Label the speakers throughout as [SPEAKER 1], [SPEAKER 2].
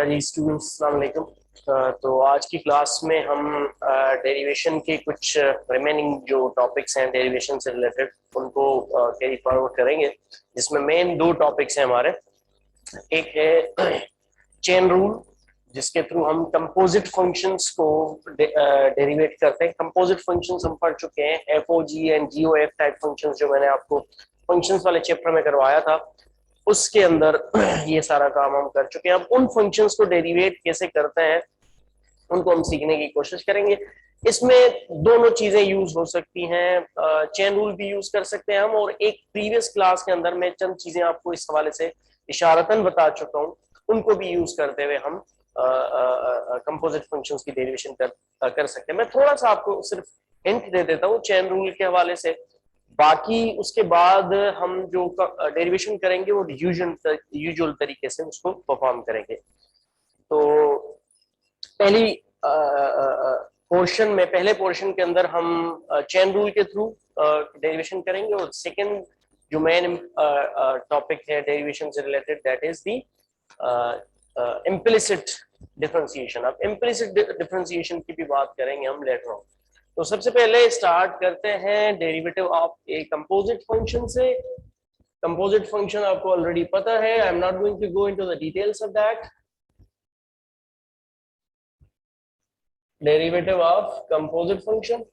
[SPEAKER 1] अच्छा जी स्टूडेंट्स, अस्सलाम वालेकुम। तो आज की क्लास में हम डेरिवेशन के कुछ रिमेनिंग जो टॉपिक्स हैं डेरिवेशन से रिलेटेड उनको कैरी फॉरवर्ड करेंगे, जिसमें मेन दो टॉपिक्स हैं हमारे। एक है चेन रूल, जिसके थ्रू हम कंपोजिट फंक्शंस को डेरिवेट करते हैं। कंपोजिट फंक्शंस हम पढ़ चुके हैं, F O G and G O F type functions, जो मैंने आपको फंक्शंस वाले चैप्टर में करवाया था, उसके अंदर ये सारा काम हम कर चुके हैं। अब उन फंक्शंस को डेरिवेट कैसे करते हैं उनको हम सीखने की कोशिश करेंगे। इसमें दोनों चीजें यूज हो सकती हैं, चेन रूल भी यूज कर सकते हैं हम, और एक प्रीवियस क्लास के अंदर मैं चंद चीजें आपको इस हवाले से इशारतन बता चुका हूँ, उनको भी यूज करते हुए हम कंपोजिट फंक्शंस की डेरिवेशन कर सकते हैं। मैं थोड़ा सा आपको सिर्फ हिंट दे देता हूँ चेन रूल के हवाले से, बाकी उसके बाद हम जो डेरिवेशन करेंगे वो यूजुअल तरीके से उसको परफॉर्म करेंगे। तो पहली पहले पोर्शन के अंदर हम चेन रूल के थ्रू डेरिवेशन करेंगे, और सेकंड जो मेन टॉपिक है डेरिवेशन से related, that is the implicit differentiation. अब इम्प्लिसिट डिफरेंशिएशन की भी बात करेंगे हम लेटर ऑन। तो सबसे पहले स्टार्ट करते हैं derivative of a composite function से। कंपोजिट फंक्शन आपको ऑलरेडी पता है, I am not going to go into the details of that. Derivative of composite function,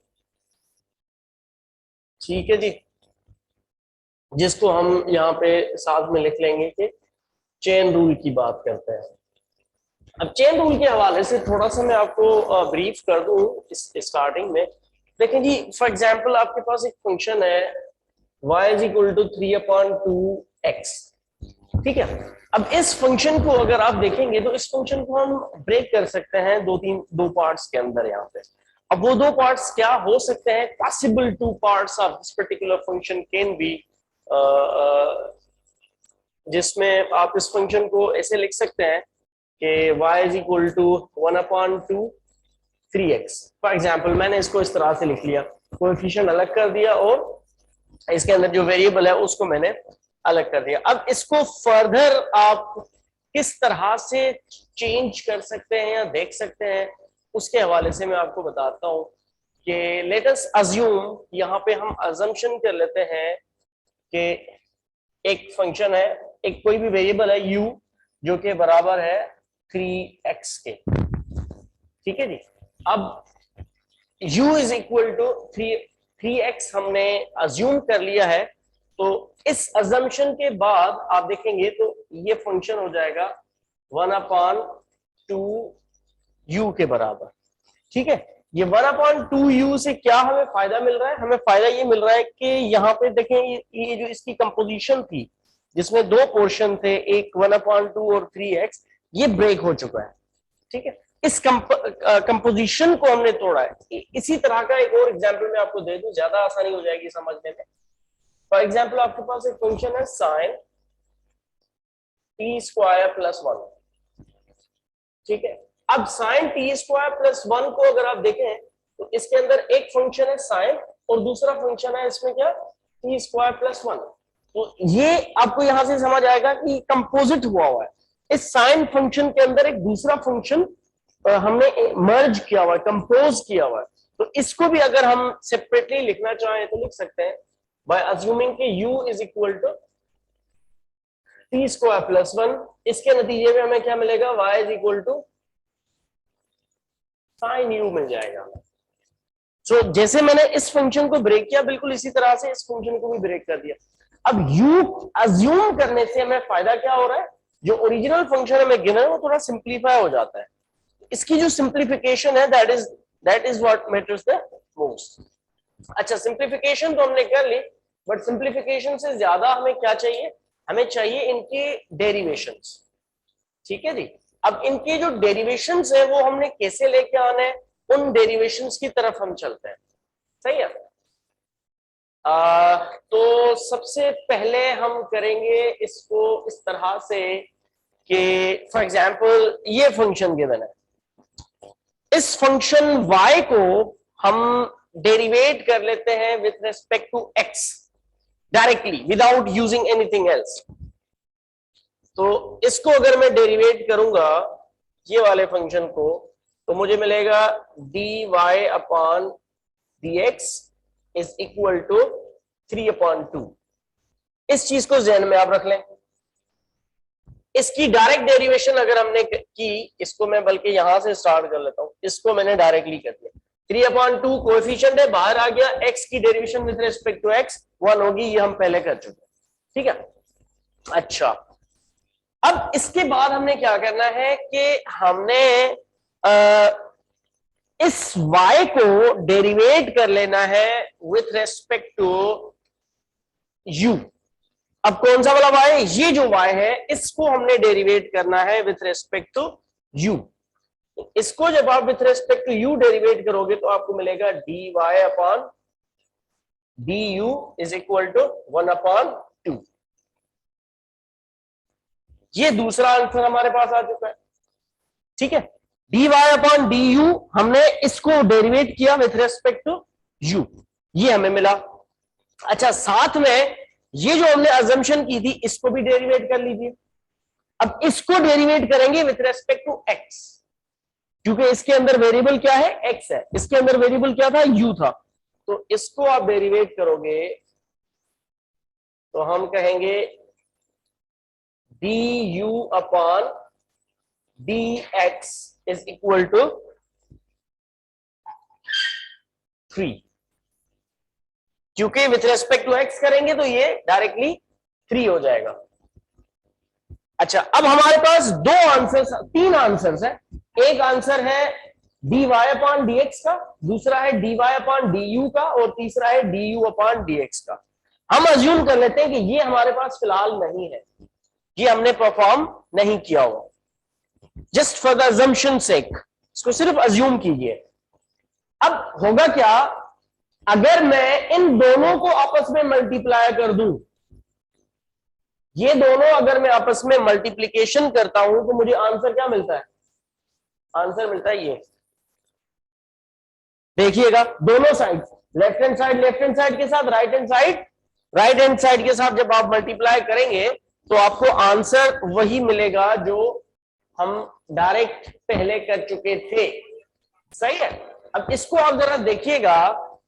[SPEAKER 1] ठीक है जी, जिसको हम यहाँ पे साथ में लिख लेंगे कि चेन रूल की बात करते हैं। अब चेन रूल के हवाले से थोड़ा सा मैं आपको ब्रीफ कर दूं इस स्टार्टिंग में। देखें जी, फॉर एग्जांपल आपके पास एक फंक्शन है y is equal to 3/2x, ठीक है। अब इस फंक्शन को अगर आप देखेंगे तो इस फंक्शन को हम ब्रेक कर सकते हैं दो पार्ट्स के अंदर यहाँ पे। अब वो दो पार्ट्स क्या हो सकते हैं? Possible two parts of this particular function can be, जिसमें आप इस फंक्शन को ऐसे लिख सकते हैं कि y is equal to 1/2 3x। For example मैंने इसको इस तरह से लिख लिया, कोएफिशिएंट अलग कर दिया और इसके अंदर जो वेरिएबल है उसको मैंने अलग कर दिया। अब इसको फर्दर आप किस तरह से चेंज कर सकते हैं या देख सकते हैं, उसके हवाले से मैं आपको बताता हूं कि लेट अस अज्यूम, यहाँ पे हम अजम्पशन कर लेते हैं कि एक फंक्शन है, एक कोई भी वेरिएबल है u, जो कि बराबर है 3x के, ठीक है जी। अब u is equal to 3x हमने अज्यूम कर लिया है, तो इस अजम्पशन के बाद आप देखेंगे तो ये फंक्शन हो जाएगा 1/2u के बराबर, ठीक है। ये 1/2u से क्या हमें फायदा मिल रहा है? हमें फायदा ये मिल रहा है कि यहाँ पे देखें ये जो इसकी कंपोजिशन थी, जिसमें दो पोर्शन थे, एक 1/2 और 3x, ये ब्रेक हो चुका है, ठीक है। इस कंपोजिशन को हमने तोड़ा है। इसी तरह का एक और एग्जांपल मैं आपको दे दूं, ज्यादा आसानी हो जाएगी समझने में। फॉर एग्जांपल आपके पास एक फंक्शन है sin t² + 1, ठीक है। अब sin t² + 1 को अगर आप देखें तो इसके अंदर एक फंक्शन है sin और दूसरा फंक्शन है इसमें क्या, t² + 1। तो ये आपको यहां से समझ आएगा कि कंपोजिट हुआ है। इस साइन फंक्शन के अंदर एक दूसरा फंक्शन हमने मर्ज किया हुआ है, कंपोज किया हुआ है। तो इसको भी अगर हम सेपरेटली लिखना चाहें तो लिख सकते हैं बाय अज्यूमिंग कि u is equal to t² + 1। इसके नतीजे में हमें क्या मिलेगा? y is equal to sin u मिल जाएगा। सो जैसे मैंने इस फंक्शन को ब्रेक किया, बिल्कुल इसी तरह से इस फंक्शन को भी ब्रेक कर दिया। अब u अज्यूम करने से हमें फायदा क्या हो रहा है? जो ओरिजिनल फंक्शन हमें गिना है वो थोड़ा सिंप्लीफाई हो जाता है। इसकी जो सिंप्लीफिकेशन है that is what matters the most. अच्छा, सिंप्लीफिकेशन तो हमने कर ली, बट सिंप्लीफिकेशन से ज्यादा हमें क्या चाहिए? हमें चाहिए इनके डेरिवेशंस, ठीक है जी। अब इनके जो डेरिवेशंस है वो हमने कैसे लेके आने हैं, उन डेरिवेशंस की तरफ हम चलते हैं, सही है। तो सबसे पहले हम करेंगे इसको इस तरह से कि फॉर एग्जांपल ये फंक्शन गिवन है, इस फंक्शन y को हम डेरिवेट कर लेते हैं with respect to x directly without using anything else. तो इसको अगर मैं डेरिवेट करूंगा ये वाले फंक्शन को, तो मुझे मिलेगा dy upon dx is equal to 3/2। इस चीज को ध्यान में आप रख लें। इसकी डायरेक्ट डेरिवेशन अगर हमने की, इसको मैं बल्कि यहां से स्टार्ट कर लेता हूं, इसको मैंने डायरेक्टली कर दिया। 3/2 कोएफिशिएंट है, बाहर आ गया, x की derivation with respect to x 1 होगी, ये हम पहले कर चुके हैं, ठीक है। अच्छा, अब इसके बाद हमने क्या करना है कि हमने इस y को डेरिवेट कर लेना है विथ रेस्पेक्ट टू u। अब कौन सा वाला y? ये जो y है इसको हमने डेरिवेट करना है विथ रेस्पेक्ट टू u। इसको जब आप with respect to u derivate करोगे तो आपको मिलेगा dy upon du is equal to 1/2। ये दूसरा आंसर हमारे पास आ चुका है, ठीक है। dy अपॉन du हमने इसको डेरिवेट किया विथ रेस्पेक्ट टू u, ये हमें मिला। अच्छा, साथ में ये जो हमने अजम्पशन की थी इसको भी डेरिवेट कर लीजिए। अब इसको डेरिवेट करेंगे विथ रेस्पेक्ट टू x, क्योंकि इसके अंदर वेरिएबल क्या है? x है, इसके अंदर वेरिएबल क्या था? u था। तो इसको आप डेरिवेट करोगे तो हम कहेंगे du upon dx is equal to 3, क्योंकि विथ रेस्पेक्ट टू x करेंगे तो ये डायरेक्टली 3 हो जाएगा। अच्छा, अब हमारे पास दो आंसर्स, तीन आंसर्स है। एक आंसर है dy अपॉन dx का, दूसरा है dy अपॉन du का, और तीसरा है du अपॉन dx का। हम अज्यूम कर लेते हैं कि ये हमारे पास फिलहाल नहीं है, ये हमने परफॉर्म नहीं किया हुआ। जस्ट फॉर द अजम्पशन सेक इसको सिर्फ अज्यूम कीजिए। अब होगा क्या, अगर मैं इन दोनों को आपस में मल्टीप्लाई कर दूं, ये दोनों अगर मैं आपस में मल्टीप्लीकेशन करता हूं तो मुझे आंसर क्या मिलता है? आंसर मिलता है ये, देखिएगा दोनों साइड, लेफ्ट हैंड साइड के साथ राइट हैंड साइड के साथ जब आप मल्टीप्लाई करेंगे तो आपको आंसर वही मिलेगा जो हम डायरेक्ट पहले कर चुके थे, सही है। अब इसको आप जरा देखिएगा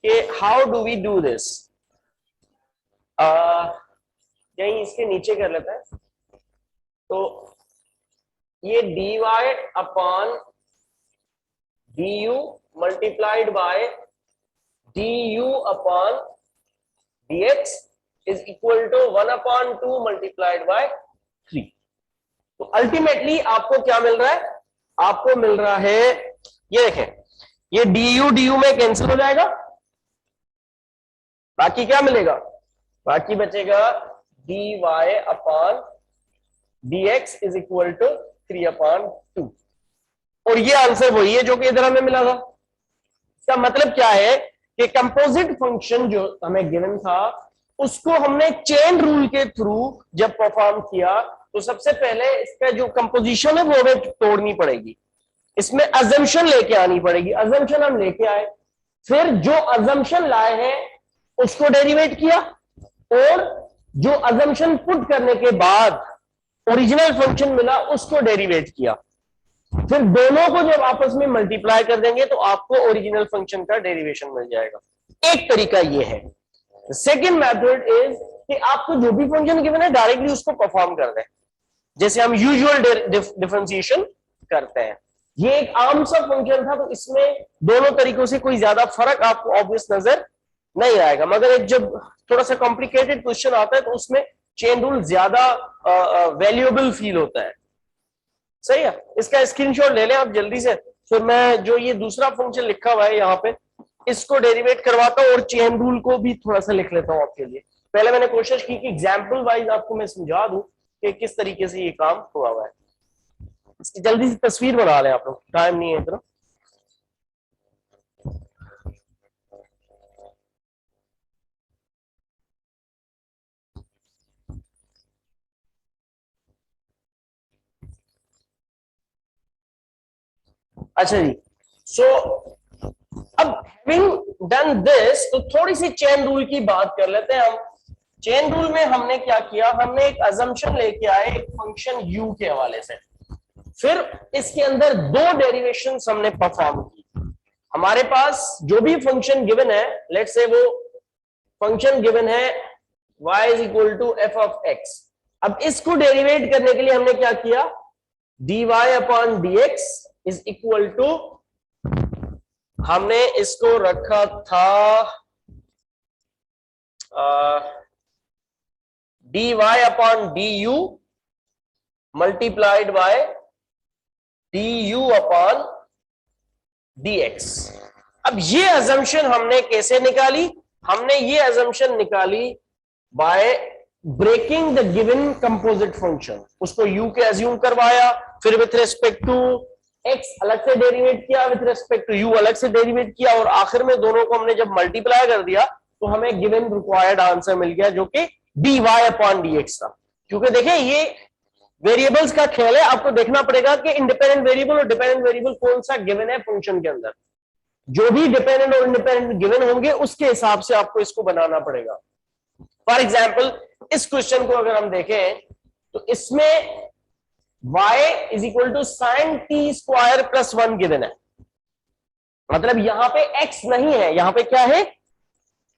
[SPEAKER 1] कि how do we do this. यही इसके नीचे कर लेते हैं। तो ये dy upon du multiplied by du upon dx is equal to 1/2 multiplied by 3। तो अल्टीमेटली आपको क्या मिल रहा है? आपको मिल रहा है, ये देखें, ये du में कैंसिल हो जाएगा, बाकी क्या मिलेगा? बाकी बचेगा dy upon dx is equal to 3/2। और ये आंसर वही है जो कि इधर हमें मिला था। इसका मतलब क्या है कि कंपोजिट फंक्शन जो हमें गिवन था उसको हमने चेन रूल के थ्रू जब परफॉर्म किया तो सबसे पहले इसका जो कंपोजिशन है वो हमें तोड़नी पड़ेगी, इसमें अजम्पशन लेके आनी पड़ेगी। अजम्पशन हम लेके आए, फिर जो अजम्पशन लाए हैं उसको डेरिवेट किया, और जो अजम्पशन पुट करने के बाद ओरिजिनल फंक्शन मिला उसको डेरिवेट किया। फिर दोनों को जब आपस में मल्टीप्लाई कर देंगे तो आपको ओरिजिनल फंक्शन का डेरिवेशन मिल जाएगा। एक तरीका ये है। सेकेंड मेथड इज कि आपको जो भी फंक्शन गिवन है डायरेक्टली उसको परफॉर्म कर दें, जैसे हम यूजुअल डिफरेंशिएशन करते हैं। ये एक आम सा फंक्शन था, तो इसमें दोनों तरीकों से कोई ज्यादा फर्क आपको ऑब्वियस नजर नहीं आएगा। मगर एक जब थोड़ा सा कॉम्प्लिकेटेड क्वेश्चन आता है तो उसमें चेन रूल ज्यादा वैल्यूएबल फील होता है, सही है। इसका स्क्रीनशॉट ले लें आप जल्दी से, फिर मैं जो ये दूसरा फंक्शन लिखा हुआ है यहाँ पे इसको डेरिवेट करवाता हूँ और चेन रूल को भी थोड़ा सा लिख लेता हूँ आपके लिए। पहले मैंने कोशिश की कि एग्जाम्पल वाइज आपको मैं समझा दूं कि किस तरीके से ये काम हुआ हुआ है। इसकी जल्दी से तस्वीर बना लें आप लोग, टाइम नहीं है इतना। अच्छा जी, सो अब हैविंग डन दिस तो थोड़ी सी चेन रूल की बात कर लेते हैं हम। चेन रूल में हमने क्या किया, हमने एक अजम्पशन लेके आए एक फंक्शन u के हवाले से, फिर इसके अंदर दो डेरिवेशंस हमने परफॉर्म की। हमारे पास जो भी फंक्शन गिवन है, लेट्स से वो फंक्शन गिवन है y is equal to f of x. अब इसको डेरिवेट करने के लिए हमने क्या किया, dy upon dx is equal to, हमने इसको रखा था dy upon du multiplied by du upon dx। अब ये अजम्पशन हमने कैसे निकाली, हमने ये अजम्पशन निकाली by breaking the given composite function. उसको u के अज्यूम करवाया, फिर विथ रिस्पेक्ट टू x अलग से डेरिवेट किया, विथ रिस्पेक्ट टू u अलग से डेरिवेट किया, और आखिर में दोनों को हमने जब मल्टीप्लाई कर दिया तो हमें गिवन रिक्वायर्ड आंसर मिल गया, जो कि dy अपॉन dx था। क्योंकि देखिए ये वेरिएबल्स का खेल है, आपको देखना पड़ेगा कि इंडिपेंडेंट वेरिएबल और डिपेंडेंट वेरिएबल कौन सा गिवन है फंक्शन के अंदर। जो भी डिपेंडेंट और इंडिपेंडेंट गिवन होंगे उसके हिसाब से आपको इसको बनाना पड़ेगा। फॉर एग्जाम्पल इस क्वेश्चन को अगर हम देखें तो इसमें y is equal to sine t square plus 1 given है, मतलब यहां पे x नहीं है, यहां पे क्या है,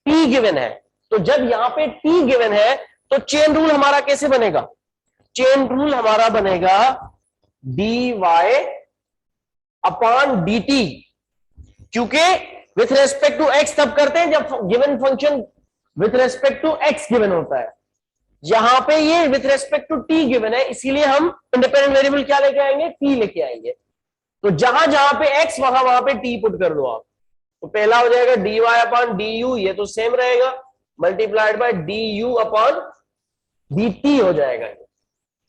[SPEAKER 1] t गिवन है। तो जब यहां पे t गिवन है तो चेन रूल हमारा कैसे बनेगा, चेन रूल हमारा बनेगा dy अपॉन dt, क्योंकि विथ रेस्पेक्ट टू x तब करते हैं जब given function with respect to x given होता है। यहां पे ये with respect to t given है, इसीलिए हम इंडिपेंडेंट वेरिएबल क्या लेके आएंगे, t लेके आएंगे। तो जहां जहां पे x वहां पे t पुट कर दो आप। तो पहला हो जाएगा dy अपॉन du, ये तो सेम रहेगा, multiplied by du upon dt हो जाएगा।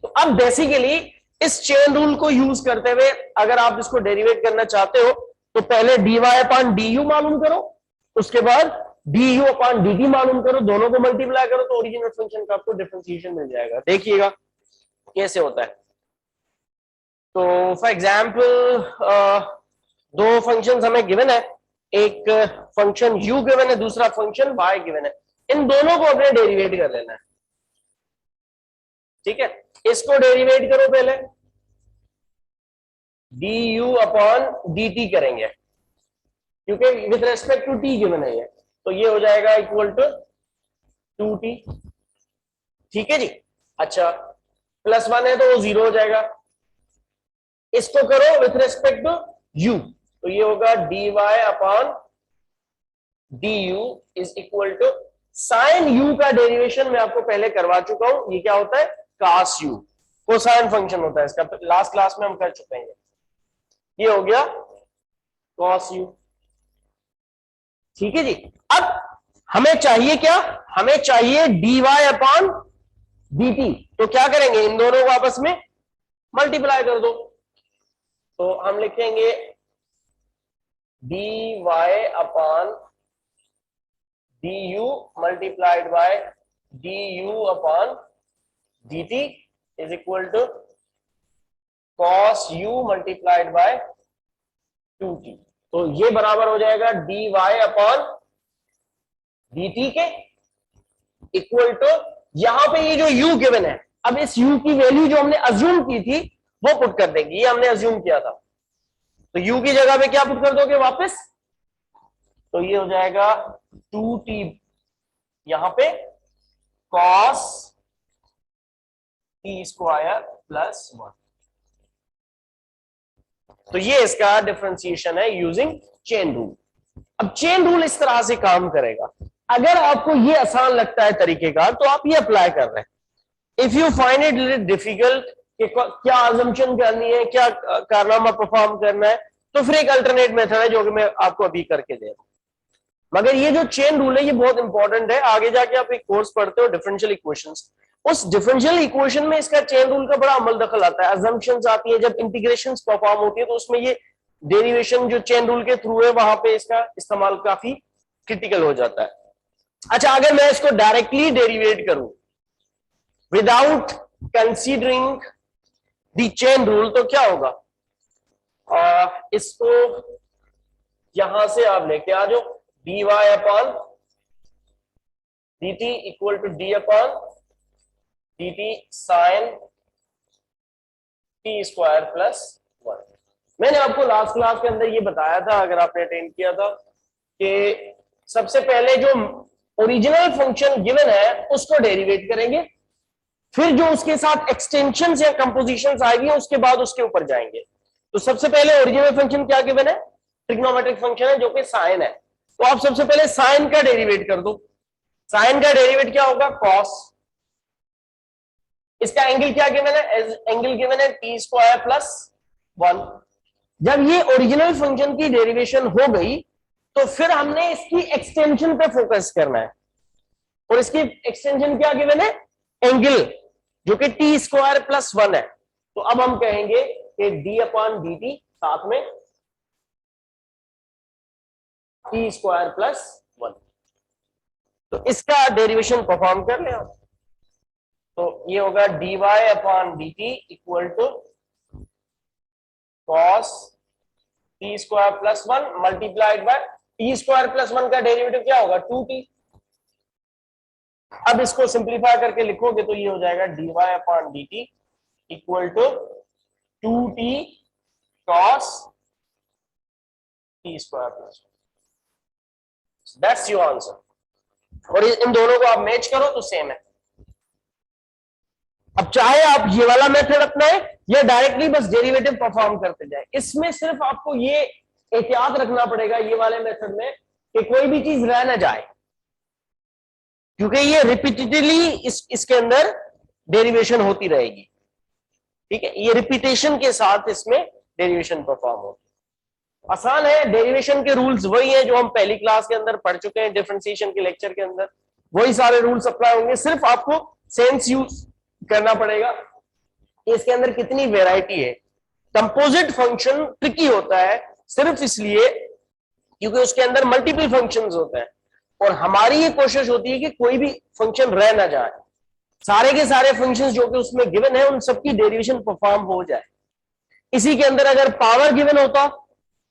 [SPEAKER 1] तो अब बेसिकली इस चेन रूल को यूज करते हुए अगर आप इसको डेरिवेट करना चाहते हो तो पहले dy अपॉन du मालूम करो, उसके बाद du अपॉन dt मालूम करो, दोनों को मल्टीप्लाई करो तो ओरिजिनल फंक्शन का आपको डिफरेंशिएशन मिल जाएगा। देखिएगा कैसे होता है। तो फॉर एग्जांपल दो फंक्शंस हमें गिवन है, एक फंक्शन u गिवन है, दूसरा फंक्शन y गिवन है। इन दोनों को अपने डेरिवेट कर लेना है, ठीक है। इसको डेरिवेट करो पहले, du अपॉन dt करेंगे, क्योंकि with respect to t given है ये, तो ये हो जाएगा इक्वल टू 2t, ठीक है जी। अच्छा प्लस 1 है तो वो 0 हो जाएगा। इसको करो विथ रेस्पेक्ट टू u, तो ये होगा dy upon du is equal to sine u का डेरिवेशन मैं आपको पहले करवा चुका हूं, ये क्या होता है, cos u, कोसाइन फंक्शन होता है इसका, लास्ट क्लास में हम कर चुके हैं। ये हो गया cos u, ठीक है जी। अब हमें चाहिए क्या, हमें चाहिए dy अपॉन dt, तो क्या करेंगे, इन दोनों को आपस में मल्टीप्लाई कर दो। तो हम लिखेंगे dy upon du multiplied by du upon dt is equal to cos u multiplied by 2t। तो ये बराबर हो जाएगा dy अपॉन dt के इक्वल टू, यहां पे ये जो u गिवन है, अब इस u की वैल्यू जो हमने अज्यूम की थी वो पुट कर देंगे, ये हमने अज्यूम किया था, तो u की जगह पे क्या पुट कर दोगे वापस, तो ये हो जाएगा 2t, यहां पे cos t स्क्वायर प्लस 1। तो ये इसका डिफरेंशिएशन है यूजिंग चेन रूल। अब चेन रूल इस तरह से काम करेगा, अगर आपको ये आसान लगता है तरीकेकार तो आप ये अप्लाई कर रहे हैं। If you find it difficult कि क्या अजम्पशन करनी है, क्या कारनामा परफॉर्म करना है, तो फिर एक अल्टरनेट मेथड है जो कि मैं आपको अभी करके दे रहा हूं। मगर ये जो चेन रूल है ये बहुत इंपॉर्टेंट है, आगे जाके आप एक कोर्स पढ़ते हो डिफरेंशियल इक्वेशंस, उस डिफरेंशियल इक्वेशन में इसका चेन रूल का बड़ा अमल दखल आता है, अजम्पशंस आती है, जब इंटीग्रेशंस परफॉर्म होती है तो उसमें ये डेरिवेशन जो चेन रूल के थ्रू है वहां पे इसका इस्तेमाल काफी क्रिटिकल हो जाता है। अच्छा अगर मैं इसको डायरेक्टली डेरिवेट करूं without considering the chain rule तो क्या होगा, इसको यहां से आप लेके आ जाओ, dy upon dt equal to d upon dt sine t square plus 1। मैंने आपको लास्ट क्लास के अंदर ये बताया था, अगर आपने अटेंड किया था, कि सबसे पहले जो ओरिजिनल फंक्शन गिवन है उसको डेरिवेट करेंगे, फिर जो उसके साथ एक्सटेंशन या कंपोजिशन आएगी उसके बाद उसके ऊपर जाएंगे। तो सबसे पहले ओरिजिनल फंक्शन क्या गिवन है? ट्रिग्नोमेट्रिक फंक्शन है जो कि साइन है। तो आप सबसे पहले साइन का डेरिवेट कर दो। साइन का डेरिवेट क्या होगा? कॉस। इसका एंगल क्या गिवन है? एंगल गिवन है टी स्क्वायर प्लस 1। जब ये ओरिजिनल फंक्शन की डेरिवेशन हो गई तो फिर हमने इसकी एक्सटेंशन पे फोकस करना है, और इसकी एक्सटेंशन क्या गिवन है? एंगल, जो कि टी स्क्वायर प्लस 1 है। तो अब हम कहेंगे कि डी अपॉन डी टी साथ में टी स्क्वायर प्लस 1। तो इसका डेरिवेशन परफॉर्म कर ले आप। तो ये होगा d y upon D t equal to cos t square plus 1 multiplied by t square plus 1 का डेरिवेटिव क्या होगा? 2t। अब इसको सिंप्लीफाई करके लिखोगे तो ये हो जाएगा d y upon D t equal to 2t cos t square plus 1। That's your answer. और इन दोनों को आप मैच करो तो सेम है। अब चाहे आप ये वाला मेथड अपनाएं या डायरेक्टली बस डेरिवेटिव परफॉर्म करते जाए, इसमें सिर्फ आपको ये एहतियात रखना पड़ेगा ये वाले मेथड में कि कोई भी चीज रह ना जाए, क्योंकि ये रिपीटेडली इसके अंदर डेरिवेशन होती रहेगी। ठीक है, ये रिपीटेशन के साथ इसमें डेरिवेशन परफॉर्म होती है। आसान है, डेरिवेशन के रूल्स वही हैं जो हम पहली क्लास के अंदर पढ़ चुके हैं, डिफरेंशिएशन के लेक्चर के अंदर वही सारे रूल्स अप्लाई होंगे। सिर्फ आपको सेंस यूज करना पड़ेगा कि इसके अंदर कितनी वेराइटी है। कंपोजिट फंक्शन ट्रिकी होता है सिर्फ इसलिए क्योंकि उसके अंदर मल्टीपल फंक्शंस होते हैं, और हमारी ये कोशिश होती है कि कोई भी फंक्शन रह ना जाए, सारे के सारे फंक्शंस जो कि उसमें गिवन है उन सबकी डेरिवेशन परफॉर्म हो जाए। इसी के अंदर अगर पावर गिवन होता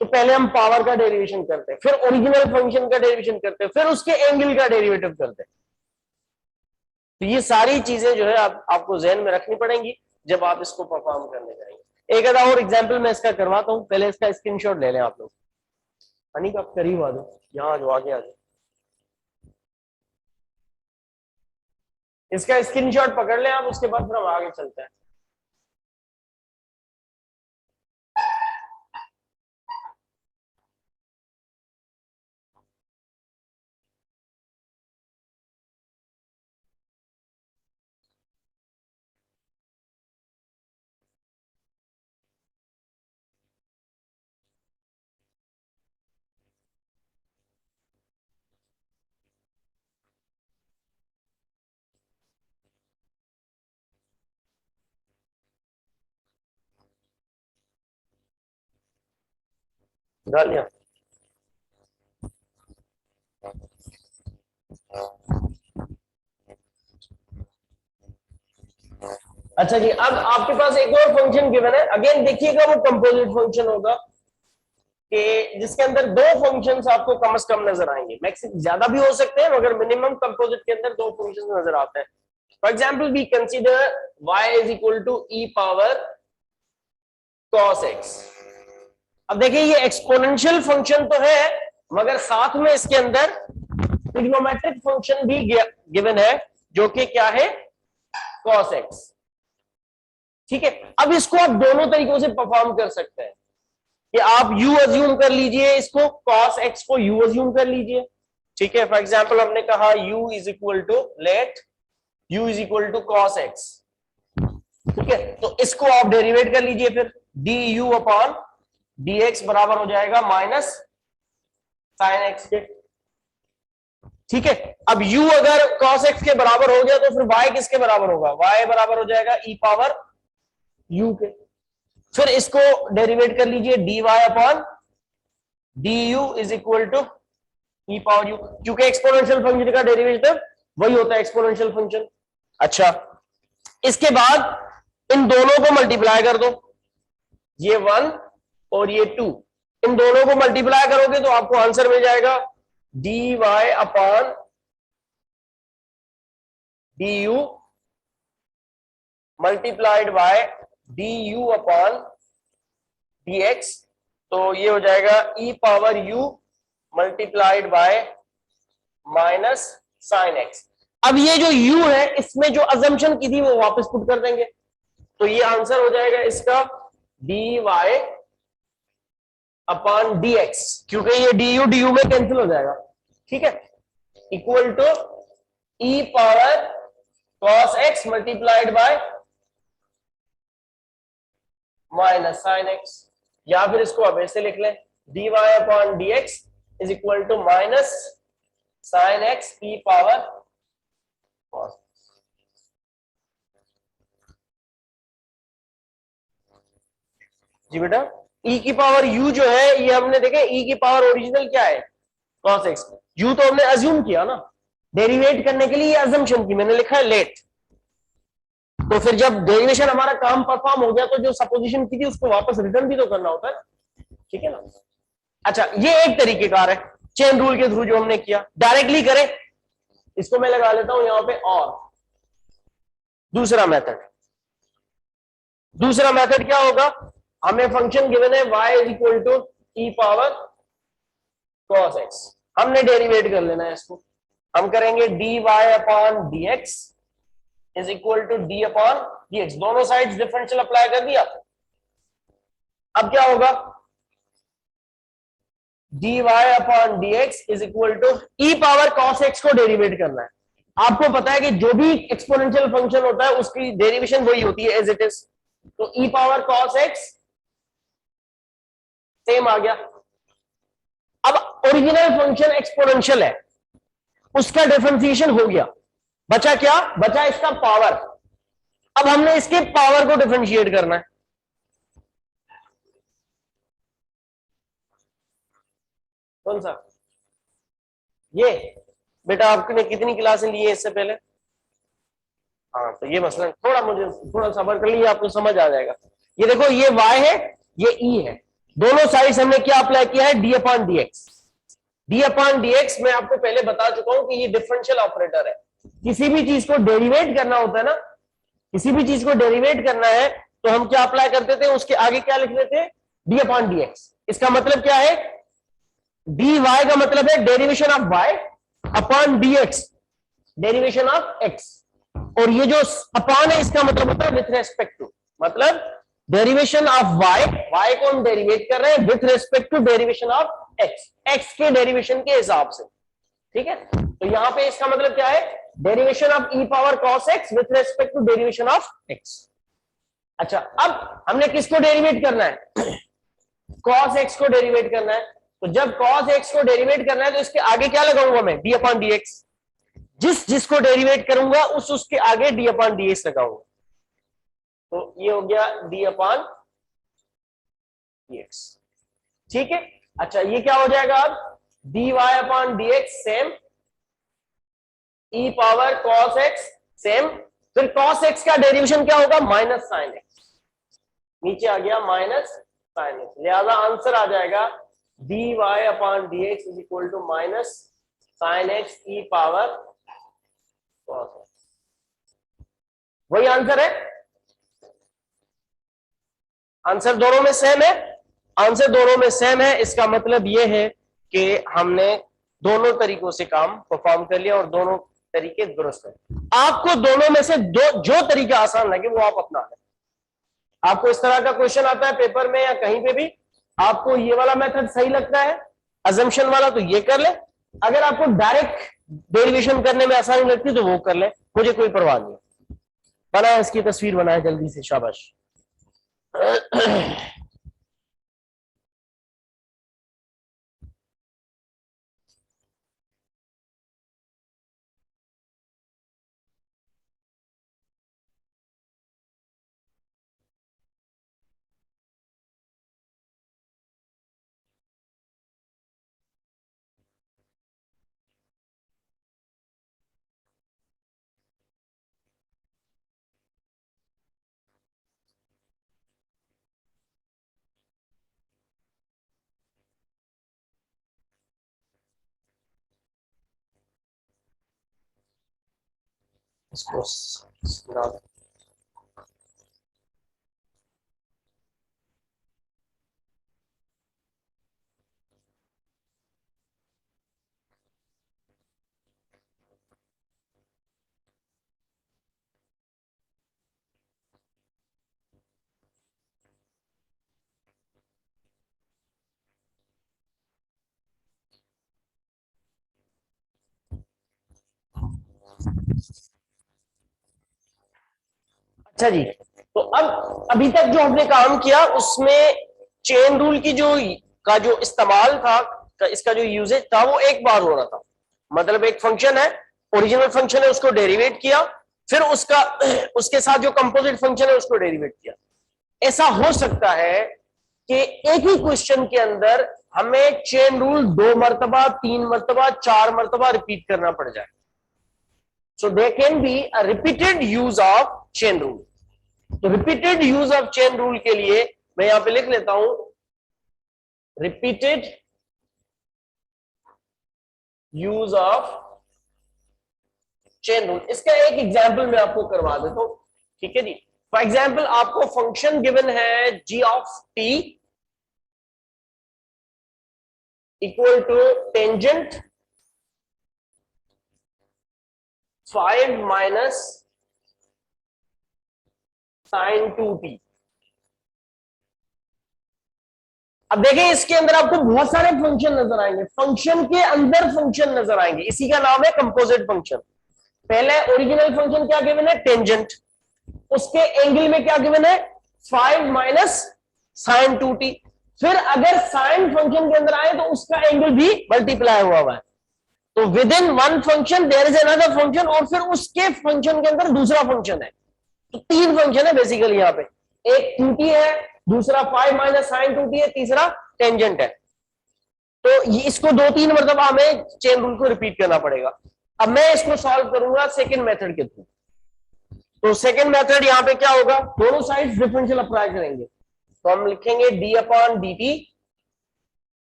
[SPEAKER 1] तो पहले हम पावर का डेरिवेशन करते, फिर ओरिजिनल फंक्शन का डेरिवेशन करते, फिर उसके एंगल का डेरिवेटिव करते। तो ये सारी चीजें जो है आपको जहन में रखनी पड़ेंगी जब आप इसको परफॉर्म करने जाएंगे। एक आधा और एग्जांपल मैं इसका करवाता हूं, पहले इसका स्क्रीनशॉट ले लें आप लोग। अनिक आप करीब आ दो, यहाँ जो आगे आ जाओ, इसका स्क्रीनशॉट पकड़ लें आप, उसके बाद फिर हम आगे चलते हैं। गालियां अच्छा जी, अब आपके पास एक और फंक्शन गिवन है। अगेन देखिएगा वो कंपोजिट फंक्शन होगा कि जिसके अंदर दो फंक्शंस आपको कम से कम नजर आएंगे। मैक्सिमम ज्यादा भी हो सकते हैं मगर मिनिमम कंपोजिट के अंदर दो फंक्शंस नजर आते हैं। For example we consider y is equal to e power cos x। अब देखिए ये एक्सपोनेंशियल फंक्शन तो है मगर साथ में इसके अंदर ट्रिग्नोमेट्रिक फंक्शन भी गिवन है जो कि क्या है? cos x। ठीक है, अब इसको आप दोनों तरीकों से परफॉर्म कर सकते हैं कि आप u अज्यूम कर लीजिए, इसको cos x को u अज्यूम कर लीजिए। ठीक है, फॉर एग्जांपल हमने कहा u is equal to let u is equal to cos x। ठीक है, तो इसको आप डेरिवेट कर लीजिए, फिर du अपॉन dx बराबर हो जाएगा माइनस sin x के। ठीक है, अब u अगर cos x के बराबर हो गया तो फिर y किसके बराबर होगा? y बराबर हो जाएगा e पावर u के। फिर इसको डेरिवेट कर लीजिए dy upon du is equal to e power u, क्योंकि एक्सपोनेंशियल फंक्शन का डेरिवेटिव वही होता है एक्सपोनेंशियल फंक्शन। अच्छा, इसके बाद इन दोनों को मल्टीप्लाई कर दो, ये 1 और ये 2, इन दोनों को मल्टीप्लाई करोगे तो आपको आंसर मिल जाएगा dy upon du multiplied by D U upon D X, तो ये हो जाएगा e power u multiplied by minus sine x. अब ये जो u है इसमें जो अजम्पशन की थी वो वापस पुट कर देंगे, तो ये आंसर हो जाएगा इसका dy अपॉन dx, क्योंकि ये du में कैंसिल हो जाएगा, ठीक है, equal to e power cos x multiplied by minus sine x, या फिर इसको अब ऐसे लिख लें dy upon dx is equal to minus sine x e power cos। जी बेटा, e की पावर u जो है ये हमने देखे e की पावर ओरिजिनल क्या है cos x, u तो हमने अज्यूम किया ना, डेरिवेट करने के लिए ये अजम्पशन की मैंने लिखा है लेट, तो फिर जब डेरिवेशन हमारा काम परफॉर्म हो गया तो जो सपोजिशन की थी उसको वापस रिटर्न भी तो करना होता है, ठीक है ना। अच्छा, ये एक तरीकेकार है चेन रूल के थ्रू जो हमने किया, डायरेक्टली करें इसको मैं लगा लेता हूं यहां पे, और दूसरा मेथड क्या होगा, हमें फंक्शन गिवन है y is equal to e power cos x, हमने डेरिवेट कर लेना है इसको, हम करेंगे dy upon dx is equal to d upon dx, दोनों साइड्स डिफरेंशियल अप्लाई कर दिया, अब क्या होगा dy upon dx is equal to e power cos x को डेरिवेट करना है, आपको पता है कि जो भी एक्सपोनेंशियल फंक्शन होता है उसकी डेरिवेशन वही होती है एज इट इज, तो ई पावर cos x सेम आ गया। अब ओरिजिनल फंक्शन एक्सपोनेंशियल है, उसका डिफरेंशिएशन हो गया, बचा क्या, बचा इसका पावर, अब हमने इसके पावर को डिफरेंशिएट करना है, कौन सा, ये बेटा आपने कितनी क्लासें ली है इससे पहले, हाँ तो ये मसला थोड़ा मुझे थोड़ा सबर कर लीजिए, आपको समझ आ जाएगा। ये देखो ये y है ये e है, दोनों साइड्स हमने क्या अप्लाई किया है d upon dx, d upon dx मैं आपको पहले बता चुका हूं कि ये डिफरेंशियल ऑपरेटर है, किसी भी चीज को डेरिवेट करना होता है ना, किसी भी चीज को डेरिवेट करना है तो हम क्या अप्लाई करते थे, उसके आगे क्या लिख देते, d अपॉन dx, इसका मतलब क्या है, dy का मतलब है derivation of y upon dx derivation of x, और ये जो अपॉन है इसका मतलब होता है विथ रेस्पेक्ट टू, मतलब डेरिवेशन ऑफ y को हम डेरिवेट कर रहे हैं with respect to derivation of x के डेरिवेशन के हिसाब से, ठीक है, तो यहां पे इसका मतलब क्या है, derivation of e power cos x with respect to derivation of x। अच्छा, अब हमने किसको डेरिवेट करना है, cos x को डेरिवेट करना है, तो जब cos x को डेरिवेट करना है तो इसके आगे क्या लगाऊंगा मैं, d अपॉन dx, जिसको डेरिवेट करूंगा उसके आगे d अपॉन dx लगाऊंगा, तो ये हो गया d अपॉन dx, ठीक है। अच्छा, ये क्या हो जाएगा अब, dy upon dx same, e power cos x same, फिर cos x का डेरिवेशन क्या होगा, माइनस साइन x, नीचे आ गया माइनस साइन x, लिहाजा आंसर आ जाएगा dy upon dx is equal to minus sine x e power cos x, वही आंसर है, आंसर दोनों में सेम है, आंसर दोनों में सेम है, इसका मतलब यह है कि हमने दोनों तरीकों से काम परफॉर्म कर लिया और दोनों तरीके दुरुस्त है। आपको दोनों में से जो तरीका आसान लगे वो आप अपना लें, आपको इस तरह का क्वेश्चन आता है पेपर में या कहीं पे भी, आपको ये वाला मेथड सही लगता है अजम्पशन वाला तो ये कर ले, अगर आपको डायरेक्ट डेरिवेशन करने में आसानी लगती तो वो कर ले, मुझे कोई परवाह नहीं। बनाए इसकी तस्वीर बनाए जल्दी से, शाबाश। इसको अच्छा जी, तो अब अभी तक जो हमने काम किया उसमें चेन रूल की जो इस्तेमाल था, इसका जो यूजेज था वो एक बार हो रहा था। मतलब एक फंक्शन है, ओरिजिनल फंक्शन है, उसको डेरिवेट किया, फिर उसका उसके साथ जो कंपोजिट फंक्शन है उसको डेरिवेट किया। ऐसा हो सकता है कि एक ही क्वेश्चन के अंदर हमें चेन रूल 2 मरतबा, 3 मरतबा, 4 मरतबा रिपीट करना पड़ जाए। So they can be a repeated use of chain rule. तो repeated use of chain rule के लिए मैं यहां पे लिख लेता हूं, repeated use of chain rule. इसका एक एग्जांपल मैं आपको करवा देता हूं, ठीक है जी। फॉर एग्जांपल आपको फंक्शन गिवन है G of T equal to tangent 5 minus sine 2t। अब देखें इसके अंदर आपको बहुत सारे फंक्शन नजर आएंगे, फंक्शन के अंदर फंक्शन नजर आएंगे, इसी का नाम है कंपोजिट फंक्शन। पहले ओरिजिनल फंक्शन क्या गिवन है, टेंजेंट, उसके एंगल में क्या गिवन है, 5 माइनस साइन 2t। फिर अगर साइन फंक्शन के अंदर आए तो उसका एंगल भी मल्टीप्लाई हुआ है। तो within one function there is another function, और फिर उसके फंक्शन के अंदर दूसरा फंक्शन है। तो 3 फंक्शन है बेसिकली यहाँ पे, एक 2t है, दूसरा 5 माइनस साइन 2t है, तीसरा टेंजेंट है। तो इसको 2-3 मरतबा हमें चेन रूल को रिपीट करना पड़ेगा। अब मैं इसको सॉल्व करूंगा सेकेंड मेथड के थ्रू। तो सेकेंड मेथड यहां पे क्या होगा, दोनों साइड डिफरेंशियल अप्लाई करेंगे। तो हम लिखेंगे d upon D t,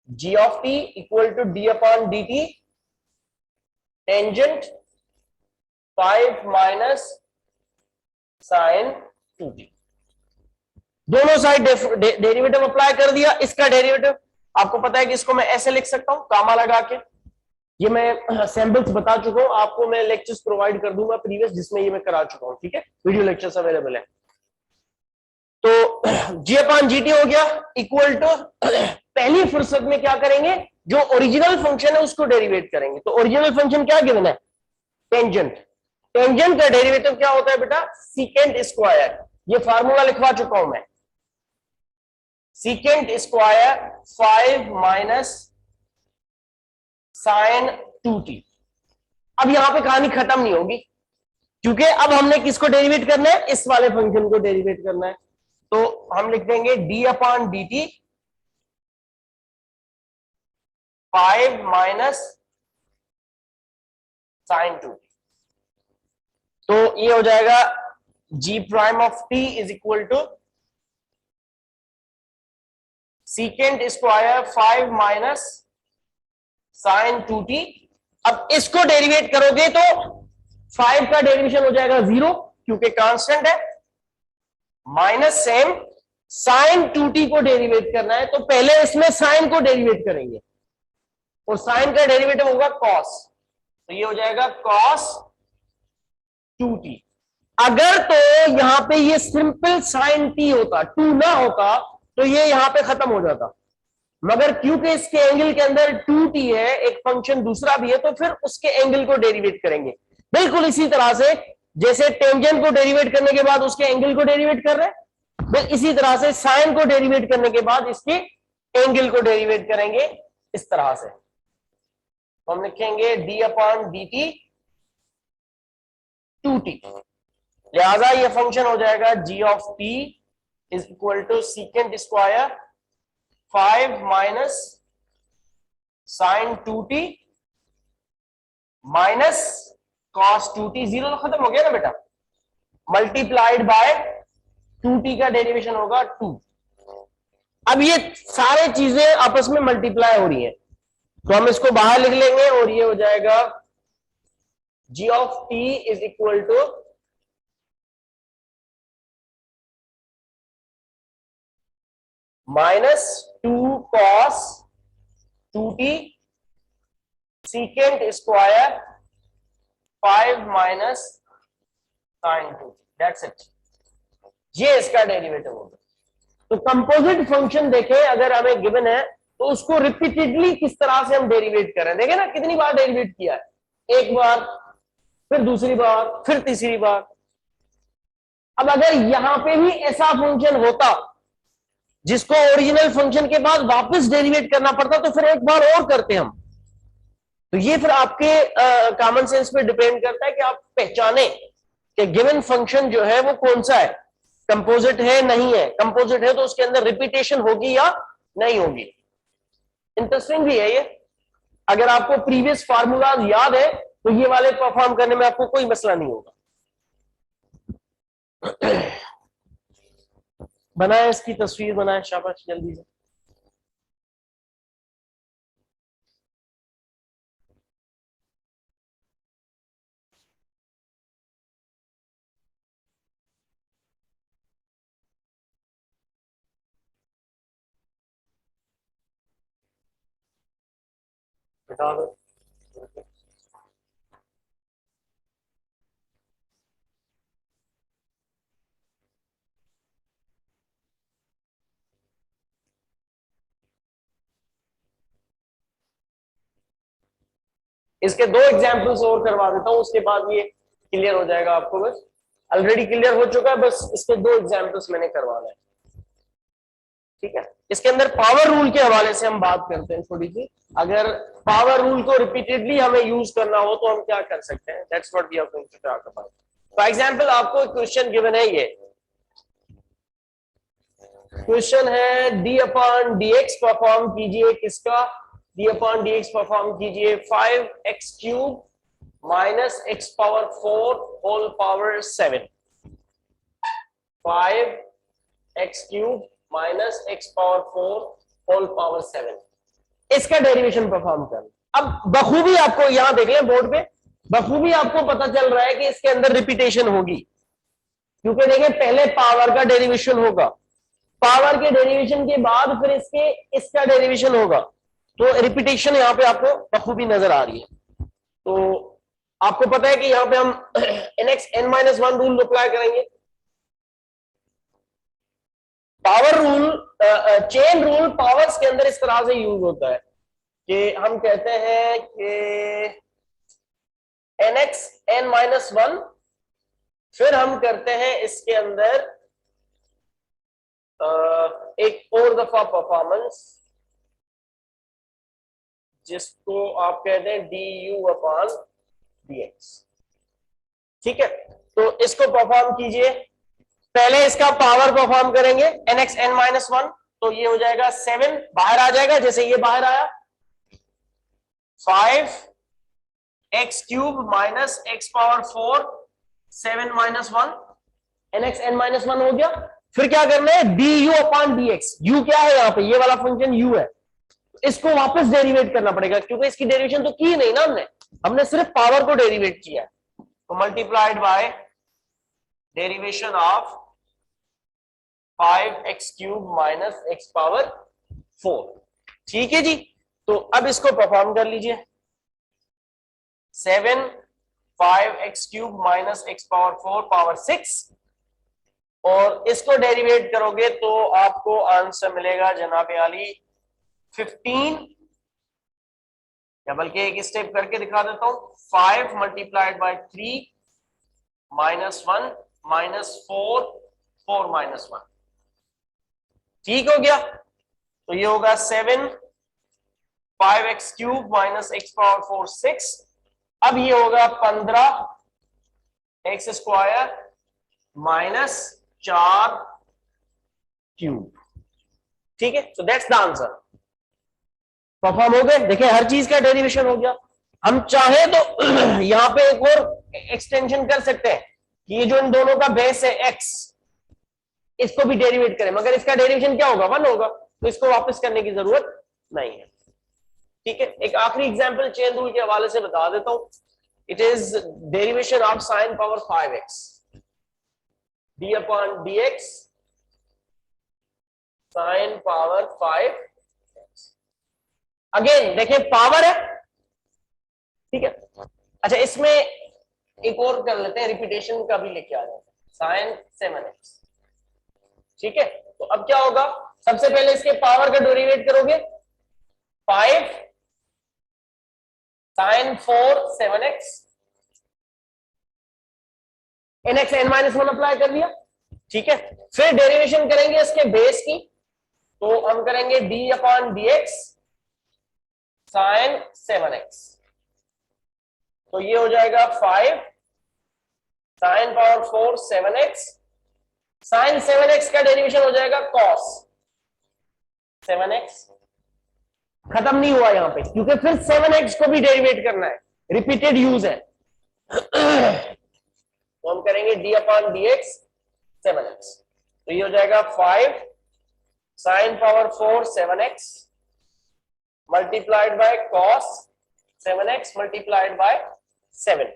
[SPEAKER 1] g of T equal to d upon D t tangent 5 minus sine 2t। दोनों साइड डेरिवेटिव अप्लाई कर दिया। इसका डेरिवेटिव आपको पता है कि इसको मैं ऐसे लिख सकता हूं, कामा लगा के। ये मैं सैंपल्स बता चुका हूं आपको, मैं लेक्चर्स प्रोवाइड कर दूंगा प्रीवियस, जिसमें ये मैं करा चुका हूं, ठीक है, वीडियो लेक्चर्स अवेलेबल है। तो जी अपॉन जी टी हो गया इक्वल टू, पहली फुर्सत में क्या करेंगे, जो ओरिजिनल फंक्शन है उसको डेरिवेट करेंगे। तो ओरिजिनल फंक्शन क्या गिवन है, टेंजेंट। टेंजेंट का डेरिवेटिव क्या होता है बेटा, सीकेंट स्क्वायर। ये फार्मूला लिखवा चुका हूं मैं, secant square 5 minus sine 2t। अब यहां पे कहानी खत्म नहीं होगी, क्योंकि अब हमने किसको डेरिवेट करना है, इस वाले फंक्शन को डेरिवेट करना है। तो हम लिख देंगे D upon D T 5 minus sine 2t। तो ये हो जाएगा G prime of T is equal to secant square 5 minus sine 2t। अब इसको डेरिवेट करोगे तो 5 का डेरिवेशन हो जाएगा 0, क्योंकि कांस्टेंट है, माइनस सेम साइन 2t को डेरिवेट करना है, तो पहले इसमें साइन को डेरिवेट करेंगे, और साइन का डेरिवेटिव होगा कॉस। तो ये हो जाएगा कॉस 2t। अगर तो यहां पे ये सिंपल साइन t होता, 2 ना होता, तो ये यहां पे खत्म हो जाता। मगर क्योंकि इसके एंगल के अंदर 2t है, एक फंक्शन दूसरा भी है, तो फिर उसके एंगल को डेरिवेट करेंगे। बिल्कुल इसी तरह से जैसे टेंजेंट को डेरिवेट करने के बाद उसके एंगल को डेरिवेट कर रहे हैं, इसी तरह से साइन को डेरिवेट करने के बाद इसके एंगल को डेरिवेट करेंगे, इस तरह से। तो हम लिखेंगे d upon D T 2t। लिहाजा ये फंक्शन हो जाएगा G of T is equal to secant square 5 minus sine 2t minus cos 2t। 0 तो खत्म हो गया ना बेटा, मल्टीप्लाइड बाय 2t का डेरिवेशन होगा 2। अब ये सारे चीजें आपस में मल्टीप्लाई हो रही हैं, तो हम इसको बाहर लिख लेंगे, और ये हो जाएगा G of T is equal to minus 2 cos 2t secant square 5 minus sine 2t। That's it, ये इसका डेरिवेटिव होगा। तो कंपोजिट फंक्शन देखें अगर हमें गिवन है, तो उसको रिपीटेडली किस तरह से हम डेरिवेट करें। देखें ना कितनी बार डेरिवेट किया है, एक बार, फिर दूसरी बार, फिर तीसरी बार। अब अगर यहां पे भी ऐसा फंक्शन होता जिसको ओरिजिनल फंक्शन के बाद वापस डेरिवेट करना पड़ता, तो फिर एक बार और करते हम। तो ये फिर आपके कॉमन सेंस पे डिपेंड करता है कि आप पहचाने कि गिवन फंक्शन जो है वो कौन सा है, कंपोजिट है नहीं है, कंपोजिट है तो उसके अंदर रिपीटेशन होगी या नहीं होगी। इंटरेस्टिंग भी है ये, अगर आपको प्रीवियस फार्मूलाज याद है तो ये वाले परफॉर्म करने में आपको कोई मसला नहीं होगा। बनाए इसकी तस्वीर बनाए, शाबाश जल्दी से। बता दो। इसके दो एग्जाम्पल्स और करवा देता हूं, उसके बाद ये क्लियर हो जाएगा आपको। बस ऑलरेडी क्लियर हो चुका है, बस इसके दो एग्जाम्पल्स मैंने करवाना है। ठीक है, इसके अंदर पावर रूल के हवाले से हम बात करते हैं थोड़ी सी। अगर पावर रूल को रिपीटेडली हमें यूज करना हो तो हम क्या कर सकते हैं, that's what we are going to talk about. For example आपको एक क्वेश्चन गिवन है, ये क्वेश्चन है d upon D x perform कीजिए किसका, d upon D x perform कीजिए 5x³ minus x power 4 whole power 7, 5x³ minus x power 4 whole power 7, इसका derivation perform कर। अब बखूबी आपको यहां देख लें बोर्ड पे, बखूबी आपको पता चल रहा है कि इसके अंदर रिपीटेशन होगी, क्योंकि देखिए पहले पावर का डेरिवेशन होगा, पावर के डेरिवेशन के बाद फिर इसका डेरिवेशन होगा, तो रिपीटेशन यहां पे आपको बखूबी नजर आ रही है। तो आपको पता है कि यहां पे हम nx n-1 रूल अप्लाई करेंगे। Power rule, chain rule powers के अंदर इस तरह से यूज होता है कि हम कहते हैं कि nx n-1, फिर हम करते हैं इसके अंदर एक और दफा परफॉर्मेंस जिसको आप कहते हैं du अपॉन dx। ठीक है, तो इसको परफॉर्म कीजिए। पहले इसका पावर परफॉर्म करेंगे nx n-1, तो ये हो जाएगा 7, बाहर आ जाएगा जैसे ये बाहर आया, 5x³ minus x power 4 7 minus 1, nx n-1 हो गया। फिर क्या करना है, du अपॉन dx, u क्या है यहाँ पे, ये वाला फंक्शन u है, इसको वापस डेरिवेट करना पड़ेगा क्योंकि इसकी डेरिवेशन तो की नहीं ना हमने सिर्फ पावर को डेरिवेट किया, तो multiplied by derivation of 5x³ minus x power 4। ठीक है जी, तो अब इसको परफॉर्म कर लीजिए, 7 5x³ minus x power 4 power 6, और इसको डेरिवेट करोगे तो आपको आंसर मिलेगा जनाबे आली 15, या बल्कि एक स्टेप करके दिखा देता हूं, 5 multiplied by 3 minus 1 minus 4 4 minus 1। ठीक हो गया, तो ये होगा 7 5x³ माइनस x पावर 4 6, अब ये होगा 15x² माइनस 4³ ठीक है, तो दैट्स द आंसर। परफॉर्म हो गए, देखिए हर चीज का डेरिवेशन हो गया। हम चाहे तो यहां पे एक और एक्सटेंशन कर सकते हैं कि ये जो इन दोनों का बेस है x, इसको भी डेरिवेट करें, मगर इसका डेरिवेशन क्या होगा, 1 होगा, तो इसको वापस करने की जरूरत नहीं है। ठीक है, एक आखिरी एग्जांपल चेन रूल के हवाले से बता देता हूं। It is derivation of sine power 5x, d upon dx sine power 5x। Again देखिए पावर है, ठीक है। अच्छा, इसमें एक और कर लेते हैं, रिपीटेशन का भी लेके आ जाते हैं, साइन 7x। ठीक है, तो अब क्या होगा, सबसे पहले इसके पावर का डेरिवेट करोगे, 5 sign 4 7x, nx n-1 apply कर दिया, ठीक है, फिर डेरिवेशन करेंगे इसके बेस की, तो हम करेंगे d upon D x sine 7x, तो ये हो जाएगा 5 sine power 4 7x, sign 7x का डेरिवेशन हो जाएगा कॉस 7x। खत्म नहीं हुआ यहां पे, क्योंकि फिर 7x को भी डेरिवेट करना है, रिपीटेड यूज है। तो हम करेंगे d upon D x 7x, तो ये हो जाएगा 5 sine power 4 7x multiplied by cos 7x multiplied by 7,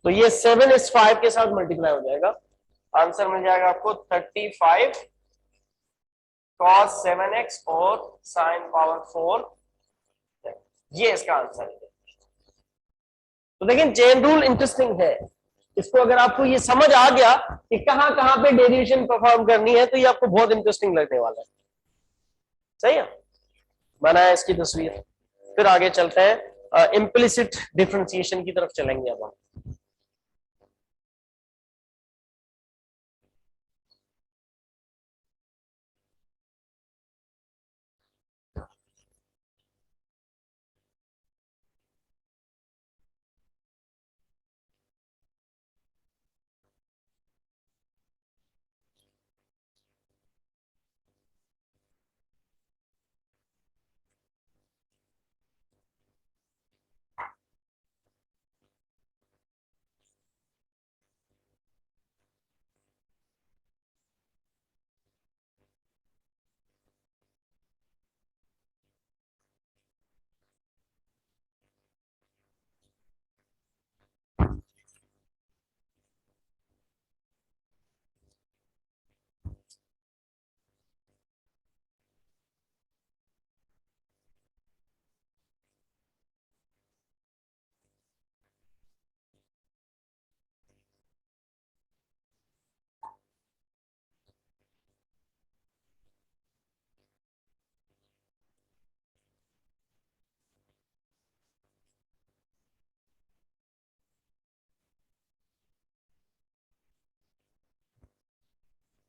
[SPEAKER 1] तो ये 7 इस 5 के साथ मल्टीप्लाई हो जाएगा, आंसर मिल जाएगा आपको 35 cos 7x और साइन पावर 4, ये इसका आंसर है। तो देखिए चेन रूल इंटरेस्टिंग है, इसको अगर आपको ये समझ आ गया कि कहां कहां पे डेरिवेशन परफॉर्म करनी है, तो ये आपको बहुत इंटरेस्टिंग लगने वाला है। सही है, बनाया इसकी तस्वीर। फिर आगे चलते हैं, इम्प्लिसिट डिफरेंशिएशन की तरफ चलेंगे अब हम।